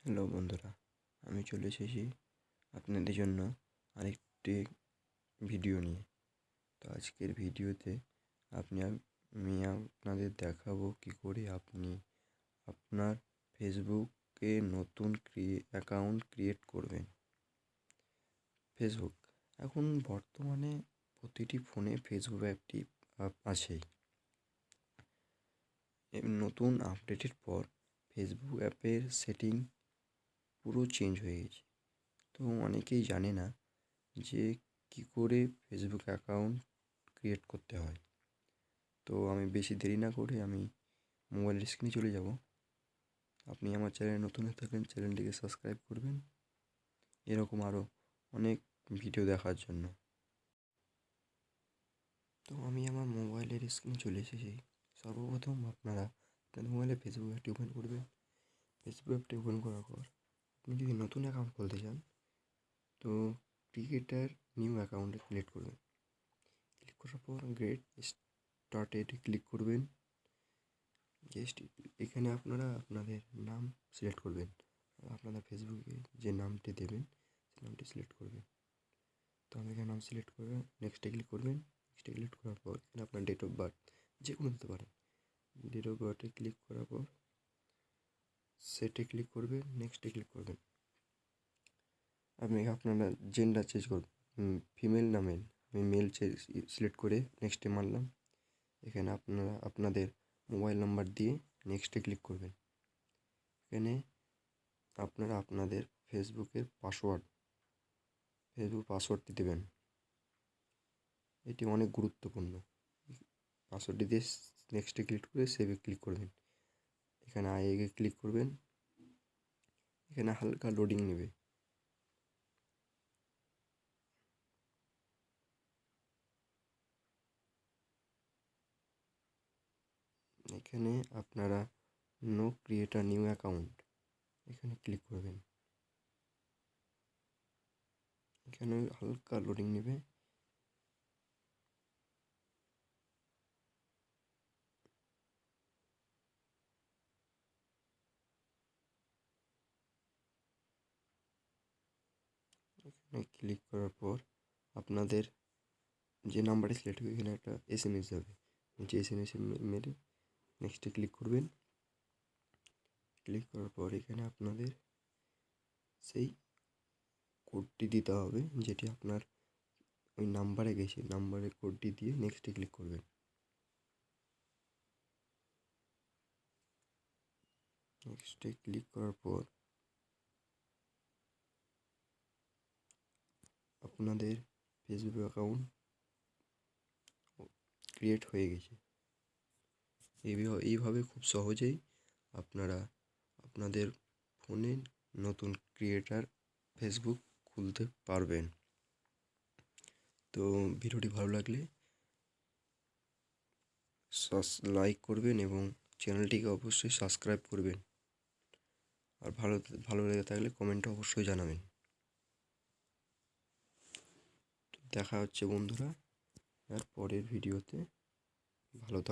Hello বন্ধুরা, আমি চলে এসেছি আপনাদের জন্য আরেকটি ভিডিও নিয়ে। তো আজকের ভিডিওতে আমি আপনাদের দেখাবো কী করে আপনি আপনার ফেসবুকে নতুন অ্যাকাউন্ট ক্রিয়েট করবেন। ফেসবুক এখন বর্তমানে প্রতিটি ফোনে ফেসবুক অ্যাপটি আছেই। নতুন আপডেটের পর ফেসবুক অ্যাপের সেটিং পুরো চেঞ্জ হয়ে গেছে। তো অনেকেই জানে না যে কী করে ফেসবুক অ্যাকাউন্ট ক্রিয়েট করতে হয়। তো আমি বেশি দেরি না করে আমি মোবাইলের স্ক্রিনে চলে যাব। আপনি আমার চ্যানেলে নতুন হয়ে থাকলে চ্যানেলটিকে সাবস্ক্রাইব করবেন এরকম আরও অনেক ভিডিও দেখার জন্য। তো আমি আমার মোবাইলের স্ক্রিনে চলে এসেছি। সর্বপ্রথম আপনাদের মোবাইলে ফেসবুক অ্যাপটি ওপেন করবেন। ফেসবুক অ্যাপটি ওপেন করার পর আপনি যদি নতুন অ্যাকাউন্ট খুলতে চান তো ক্রিয়েটার নিউ অ্যাকাউন্টে ক্লিক করবেন। ক্লিক করার পর গেট স্টার্টেড ক্লিক করবেন। এখানে আপনারা আপনাদের নাম সিলেক্ট করবেন। আপনাদের ফেসবুকে যে নামটি দেবেন সেই নামটি সিলেক্ট করবেন। তো আমি এখানে নাম সিলেক্ট করবেন, নেক্সটে ক্লিক করবেন। নেক্সটে ক্লিক করার পর এখানে আপনার ডেট অফ বার্থ যে কোনো দিতে পারেন। ডেট অফ বার্থে ক্লিক করার পর সেটে ক্লিক করবেন, নেক্সটে ক্লিক করবেন। আপনি আপনারা জেন্ডার চেঞ্জ করবেন, ফিমেল না মেল। আমি মেল সিলেক্ট করে নেক্সটে মারলাম। এখানে আপনারা আপনাদের মোবাইল নাম্বার দিয়ে নেক্সটে ক্লিক করবেন। এখানে আপনারা আপনাদের ফেসবুক পাসওয়ার্ডটি দেবেন। এটি অনেক গুরুত্বপূর্ণ। পাসওয়ার্ডটি দিয়ে নেক্সটে ক্লিক করে সেভে ক্লিক করবেন। এখানে আগে ক্লিক করবেন। এখানে হালকা লোডিং নেবে। এখানে আপনারা no create a new account এখানে ক্লিক করবেন। এখানে হালকা লোডিং নেবে। এখানে ক্লিক করার পর আপনাদের যে নাম্বারে সিলেক্ট হবে এখানে একটা SMS যাবে। যে SMS মেরে নেক্সটে ক্লিক করবেন। ক্লিক করার পর এখানে আপনাদের সেই কোডটি দিতে হবে যেটি আপনার ওই নাম্বারে গেছে। নাম্বারের কোডটি দিয়ে নেক্সটে ক্লিক করবেন। নেক্সটে ক্লিক করার পর আপনাদের ফেসবুক অ্যাকাউন্ট ক্রিয়েট হয়ে গেছে। এইভাবে খুব সহজেই আপনারা আপনাদের ফোনে নতুন ক্রিয়েটার ফেসবুক খুলতে পারবেন। তো ভিডিওটি ভালো লাগলে লাইক করবেন এবং চ্যানেলটিকে অবশ্যই সাবস্ক্রাইব করবেন। আর ভালো লেগে থাকলে কমেন্টে অবশ্যই জানাবেন। দেখা হচ্ছে বন্ধুরা আর পরের ভিডিওতে। ভালো থাকুন।